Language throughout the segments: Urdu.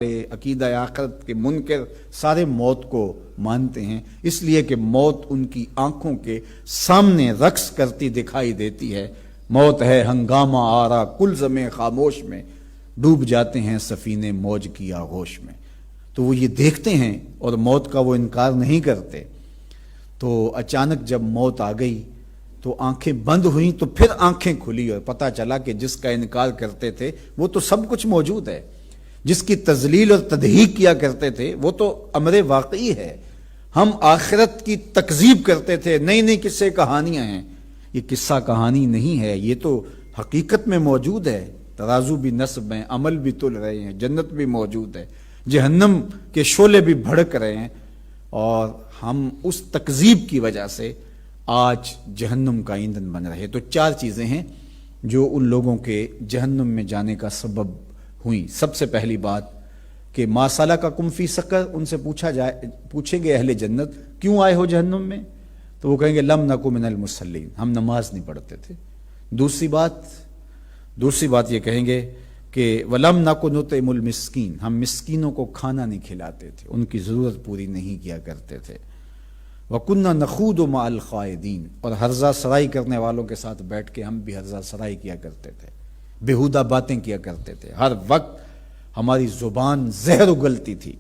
عقیدہ آخرت کے منکر سارے موت کو مانتے ہیں، اس لیے کہ موت ان کی آنکھوں کے سامنے رقص کرتی دکھائی دیتی ہے۔ موت ہے ہنگامہ آرا کل زمیں خاموش میں، ڈوب جاتے ہیں سفینے موج کی آغوش میں۔ تو وہ یہ دیکھتے ہیں اور موت کا وہ انکار نہیں کرتے۔ تو اچانک جب موت آ گئی تو آنکھیں بند ہوئیں، تو پھر آنکھیں کھلی اور پتہ چلا کہ جس کا انکار کرتے تھے وہ تو سب کچھ موجود ہے، جس کی تذلیل اور تدحیق کیا کرتے تھے وہ تو امر واقعی ہے۔ ہم آخرت کی تکذیب کرتے تھے، نئی نئی قصے کہانیاں ہیں، یہ قصہ کہانی نہیں ہے، یہ تو حقیقت میں موجود ہے۔ ترازو بھی نصب ہیں، عمل بھی تل رہے ہیں، جنت بھی موجود ہے، جہنم کے شعلے بھی بھڑک رہے ہیں، اور ہم اس تکذیب کی وجہ سے آج جہنم کا ایندھن بن رہے۔ تو چار چیزیں ہیں جو ان لوگوں کے جہنم میں جانے کا سبب ہوئی۔ سب سے پہلی بات کہ ما سلککم فی سقر، ان سے پوچھیں گے اہل جنت کیوں آئے ہو جہنم میں، تو وہ کہیں گے لم نکو من المصلین، ہم نماز نہیں پڑھتے تھے۔ دوسری بات یہ کہیں گے کہ ولم نکو نطعم المسکین، ہم مسکینوں کو کھانا نہیں کھلاتے تھے، ان کی ضرورت پوری نہیں کیا کرتے تھے۔ وَكُنَّا نَخُوضُ مَعَ الْخَائِضِينَ، اور ہرزہ سرائی کرنے والوں کے ساتھ بیٹھ کے ہم بھی ہرزہ سرائی کیا کرتے تھے، بیہودہ باتیں کیا کرتے تھے، ہر وقت ہماری زبان زہر اگلتی تھی،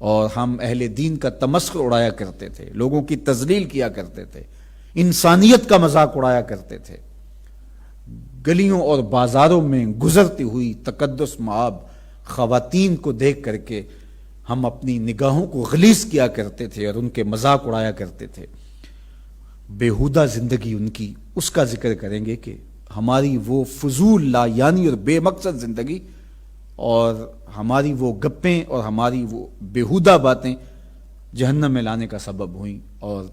اور ہم اہل دین کا تمسخر اڑایا کرتے تھے، لوگوں کی تذلیل کیا کرتے تھے، انسانیت کا مذاق اڑایا کرتے تھے۔ گلیوں اور بازاروں میں گزرتی ہوئی تقدس مآب خواتین کو دیکھ کر کے ہم اپنی نگاہوں کو غلیظ کیا کرتے تھے اور ان کے مذاق اڑایا کرتے تھے۔ بیہودہ زندگی ان کی، اس کا ذکر کریں گے کہ ہماری وہ فضول لا یعنی اور بے مقصد زندگی اور ہماری وہ گپیں اور ہماری وہ بیہودہ باتیں جہنم میں لانے کا سبب ہوئیں۔ اور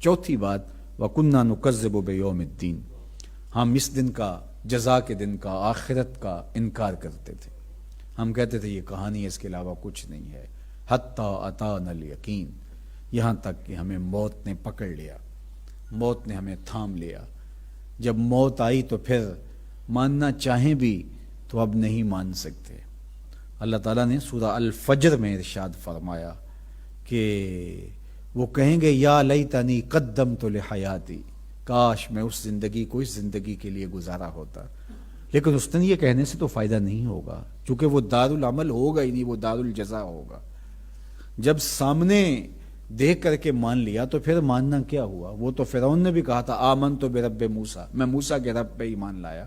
چوتھی بات وَكُنَّا نُكَذِّبُ بِيَوْمِ الدِّينِ، ہم اس دن کا، جزا کے دن کا، آخرت کا انکار کرتے تھے۔ ہم کہتے تھے یہ کہانی ہے، اس کے علاوہ کچھ نہیں ہے۔ حَتَّى أَتَانَا الْيَقِينُ، یہاں تک کہ ہمیں موت نے پکڑ لیا، موت نے ہمیں تھام لیا۔ جب موت آئی تو پھر ماننا چاہیں بھی تو اب نہیں مان سکتے۔ اللہ تعالیٰ نے سورہ الفجر میں ارشاد فرمایا کہ وہ کہیں گے یا لیتنی قدمت لحیاتی، کاش میں اس زندگی کو اس زندگی کے لیے گزارا ہوتا۔ لیکن اس دن یہ کہنے سے تو فائدہ نہیں ہوگا، چونکہ وہ دار العمل ہوگا ہی نہیں، وہ دار الجزا ہوگا۔ جب سامنے دیکھ کر کے مان لیا تو پھر ماننا کیا ہوا؟ وہ تو فرعون نے بھی کہا تھا آمنت برب موسیٰ، میں موسیٰ کے رب پہ ایمان لایا۔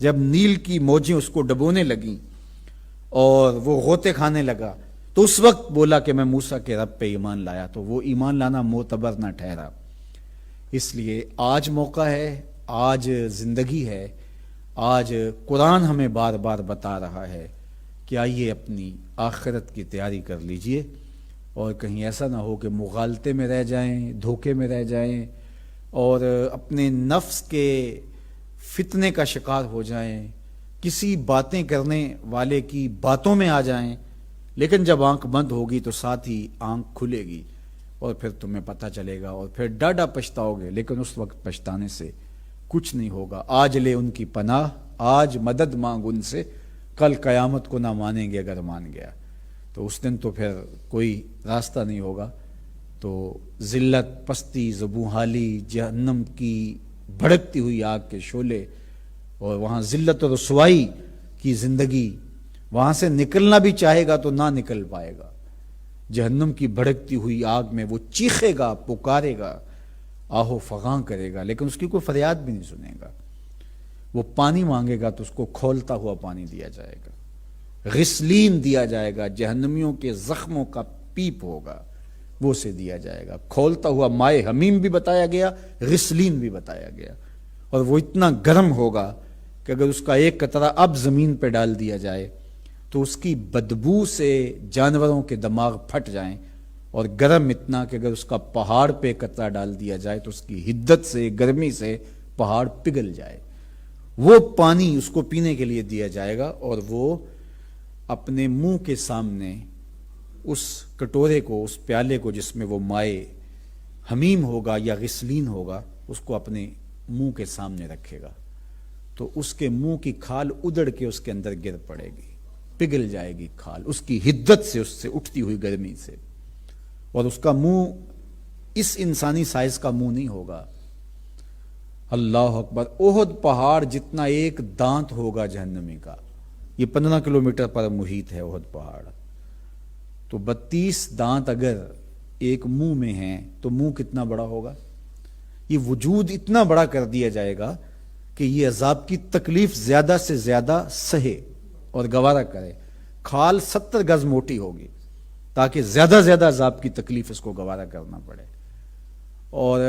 جب نیل کی موجیں اس کو ڈبونے لگیں اور وہ غوطے کھانے لگا تو اس وقت بولا کہ میں موسیٰ کے رب پہ ایمان لایا، تو وہ ایمان لانا معتبر نہ ٹھہرا۔ اس لیے آج موقع ہے، آج زندگی ہے، آج قرآن ہمیں بار بار بتا رہا ہے کہ آئیے اپنی آخرت کی تیاری کر لیجئے، اور کہیں ایسا نہ ہو کہ مغالطے میں رہ جائیں، دھوکے میں رہ جائیں، اور اپنے نفس کے فتنے کا شکار ہو جائیں، کسی باتیں کرنے والے کی باتوں میں آ جائیں، لیکن جب آنکھ بند ہوگی تو ساتھ ہی آنکھ کھلے گی اور پھر تمہیں پتہ چلے گا، اور پھر ڈاڈا پچھتاؤ گے، لیکن اس وقت پچھتانے سے کچھ نہیں ہوگا۔ آج لے ان کی پناہ، آج مدد مانگ ان سے، کل قیامت کو نہ مانیں گے اگر مان گیا تو اس دن تو پھر کوئی راستہ نہیں ہوگا۔ تو ذلت، پستی، زبونحالی، جہنم کی بھڑکتی ہوئی آگ کے شعلے، اور وہاں ذلت اور رسوائی کی زندگی، وہاں سے نکلنا بھی چاہے گا تو نہ نکل پائے گا۔ جہنم کی بھڑکتی ہوئی آگ میں وہ چیخے گا، پکارے گا، آہو فغاں کرے گا، لیکن اس کی کوئی فریاد بھی نہیں سنے گا۔ وہ پانی مانگے گا تو اس کو کھولتا ہوا پانی دیا جائے گا، غسلین دیا جائے گا، جہنمیوں کے زخموں کا پیپ ہوگا، وہ اسے دیا جائے گا۔ کھولتا ہوا مائے حمیم بھی بتایا گیا، غسلین بھی بتایا گیا، اور وہ اتنا گرم ہوگا کہ اگر اس کا ایک قطرہ اب زمین پہ ڈال دیا جائے تو اس کی بدبو سے جانوروں کے دماغ پھٹ جائیں، اور گرم اتنا کہ اگر اس کا پہاڑ پہ قطرہ ڈال دیا جائے تو اس کی حدت سے، گرمی سے پہاڑ پگھل جائے۔ وہ پانی اس کو پینے کے لیے دیا جائے گا، اور وہ اپنے منہ کے سامنے اس کٹورے کو، اس پیالے کو جس میں وہ مائے حمیم ہوگا یا غسلین ہوگا، اس کو اپنے منہ کے سامنے رکھے گا، تو اس کے منہ کی کھال ادڑ کے اس کے اندر گر پڑے گی، پگھل جائے گی کھال، اس کی حدت سے، اس سے اٹھتی ہوئی گرمی سے، اور اس کا منہ اس انسانی سائز کا منہ نہیں ہوگا۔ اللہ اکبر، احد پہاڑ جتنا ایک دانت ہوگا جہنمی کا، یہ 15 کلومیٹر پر محیط ہے احد پہاڑ، تو 32 دانت اگر ایک منہ میں ہیں تو منہ کتنا بڑا ہوگا؟ یہ وجود اتنا بڑا کر دیا جائے گا کہ یہ عذاب کی تکلیف زیادہ سے زیادہ سہے اور گوارا کرے۔ کھال 70 گز موٹی ہوگی تاکہ زیادہ زیادہ عذاب کی تکلیف اس کو گوارا کرنا پڑے، اور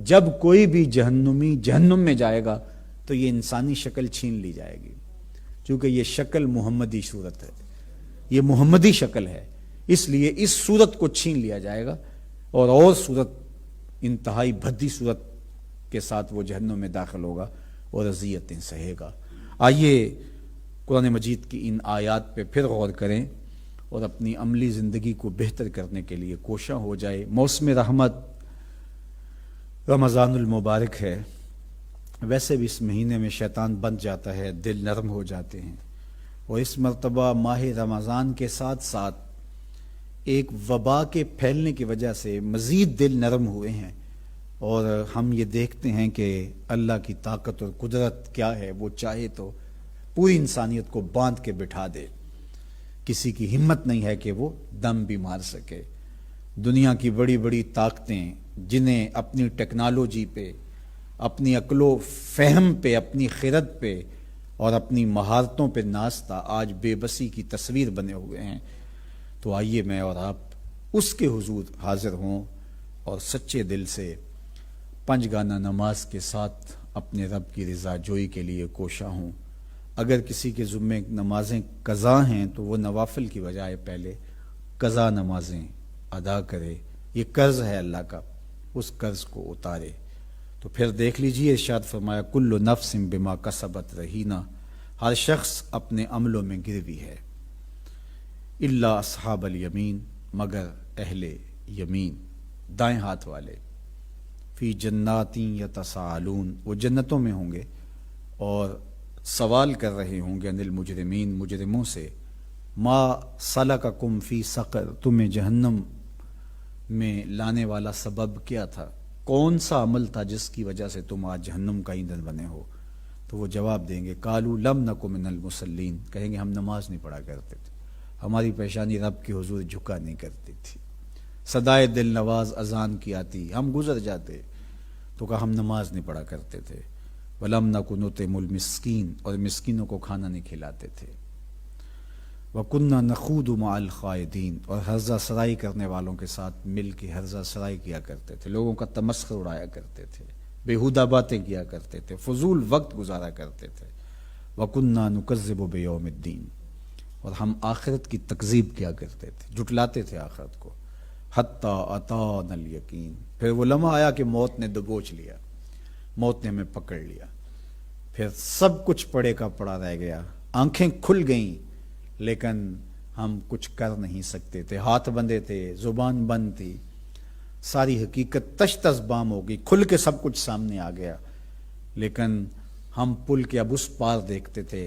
جب کوئی بھی جہنمی جہنم میں جائے گا تو یہ انسانی شکل چھین لی جائے گی، چونکہ یہ شکل محمدی صورت ہے، یہ محمدی شکل ہے، اس لیے اس صورت کو چھین لیا جائے گا، اور صورت انتہائی بھدی صورت کے ساتھ وہ جہنم میں داخل ہوگا اور اذیتیں سہے گا۔ آئیے قرآن مجید کی ان آیات پہ پھر غور کریں اور اپنی عملی زندگی کو بہتر کرنے کے لیے کوشاں ہو جائے۔ موسم رحمت رمضان المبارک ہے، ویسے بھی اس مہینے میں شیطان بند جاتا ہے، دل نرم ہو جاتے ہیں، اور اس مرتبہ ماہ رمضان کے ساتھ ساتھ ایک وبا کے پھیلنے کی وجہ سے مزید دل نرم ہوئے ہیں، اور ہم یہ دیکھتے ہیں کہ اللہ کی طاقت اور قدرت کیا ہے، وہ چاہے تو پوری انسانیت کو باندھ کے بٹھا دے، کسی کی ہمت نہیں ہے کہ وہ دم بھی مار سکے۔ دنیا کی بڑی بڑی طاقتیں جنہیں اپنی ٹیکنالوجی پہ، اپنی عقل و فہم پہ، اپنی خرد پہ اور اپنی مہارتوں پہ ناز تھا، آج بے بسی کی تصویر بنے ہوئے ہیں۔ تو آئیے میں اور آپ اس کے حضور حاضر ہوں اور سچے دل سے 5 گانا نماز کے ساتھ اپنے رب کی رضا جوئی کے لیے کوشاں ہوں۔ اگر کسی کے ذمے نمازیں قضا ہیں تو وہ نوافل کی بجائے پہلے قضا نمازیں ادا کرے، یہ قرض ہے اللہ کا، اس قرض کو اتارے۔ تو پھر دیکھ لیجئے، ارشاد فرمایا کل نفس بما کسبت رہینہ، ہر شخص اپنے عملوں میں گروی ہے، الا اصحاب الیمین، مگر اہل یمین، دائیں ہاتھ والے، فی جنات یتساءلون، وہ جنتوں میں ہوں گے اور سوال کر رہے ہوں گے، عن المجرمین، مجرموں سے، ما سلککم فی سقر، تمہیں جہنم میں لانے والا سبب کیا تھا، کون سا عمل تھا جس کی وجہ سے تم آج جہنم کا ایندھن بنے ہو؟ تو وہ جواب دیں گے قالوا لم نک من المصلین، کہیں گے ہم نماز نہیں پڑھا کرتے تھے، ہماری پیشانی رب کے حضور جھکا نہیں کرتی تھی، صدائے دل نواز اذان کی آتی ہم گزر جاتے، تو کہا ہم نماز نہیں پڑھا کرتے تھے، ولم نک نطعم المسکین، اور مسکینوں کو کھانا نہیں کھلاتے تھے، وَكُنَّا نَخُوضُ مَعَ الْخَائِضِينَ، اور حرزہ سرائی کرنے والوں کے ساتھ مل کے حرزہ سرائی کیا کرتے تھے، لوگوں کا تمسخر اڑایا کرتے تھے، بیہودہ باتیں کیا کرتے تھے، فضول وقت گزارا کرتے تھے، وَكُنَّا نُكَذِّبُ بِيَوْمِ الدِّينِ، اور ہم آخرت کی تکذیب کیا کرتے تھے، جھٹلاتے تھے آخرت کو، حَتَّى أَتَانَا الْيَقِينُ، پھر وہ لمحہ آیا کہ موت نے دبوچ لیا، موت نے ہمیں پکڑ لیا، پھر سب کچھ پڑے کا پڑا رہ گیا، آنکھیں کھل گئیں لیکن ہم کچھ کر نہیں سکتے تھے، ہاتھ بندھے تھے، زبان بند تھی، ساری حقیقت تش تش بام ہو گئی، کھل کے سب کچھ سامنے آ گیا، لیکن ہم پل کے اب اس پار دیکھتے تھے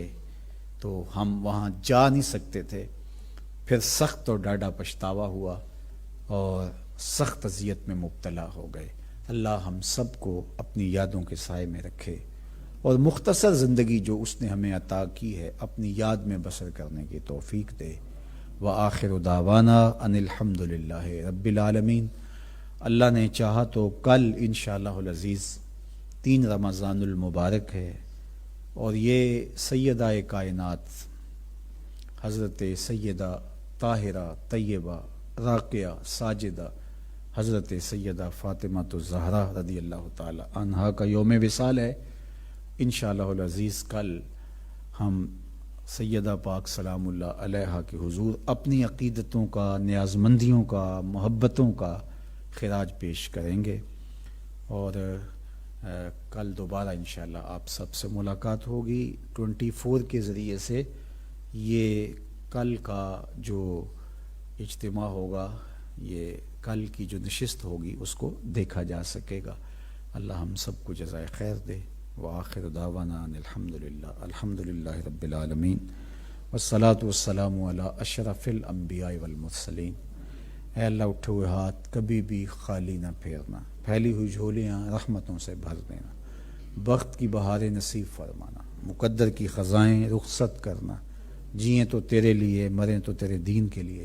تو ہم وہاں جا نہیں سکتے تھے، پھر سخت اور ڈاڈھا پچھتاوا ہوا اور سخت اذیت میں مبتلا ہو گئے۔ اللہ ہم سب کو اپنی یادوں کے سائے میں رکھے اور مختصر زندگی جو اس نے ہمیں عطا کی ہے اپنی یاد میں بسر کرنے کی توفیق دے۔ وآخر دعوانا ان الحمد للہ رب العالمین۔ اللہ نے چاہا تو کل انشاءاللہ العزیز 3 رمضان المبارک ہے، اور یہ سیدہ کائنات حضرت سیدہ طاہرہ طیبہ راقیہ ساجدہ حضرت سیدہ فاطمہ الزہرا رضی اللہ تعالی عنہا کا یوم وصال ہے۔ انشاءاللہ العزیز کل ہم سیدہ پاک سلام اللہ علیہا کے حضور اپنی عقیدتوں کا، نیازمندیوں کا، محبتوں کا خراج پیش کریں گے، اور کل دوبارہ انشاءاللہ آپ سب سے ملاقات ہوگی 24 کے ذریعے سے۔ یہ کل کا جو اجتماع ہوگا، یہ کل کی جو نشست ہوگی اس کو دیکھا جا سکے گا۔ اللہ ہم سب کو جزائے خیر دے۔ وآخر دعوانا ان الحمد للہ رب العالمین۔ والصلاۃ والسلام علی اشرف الانبیاء والمرسلین۔ اے اللہ اٹھے ہوئے ہاتھ کبھی بھی خالی نہ پھیرنا، پھیلی ہوئی جھولیاں رحمتوں سے بھر دینا، وقت کی بہاریں نصیب فرمانا، مقدر کی خزائیں رخصت کرنا، جئیں تو تیرے لیے مریں تو تیرے دین کے لیے۔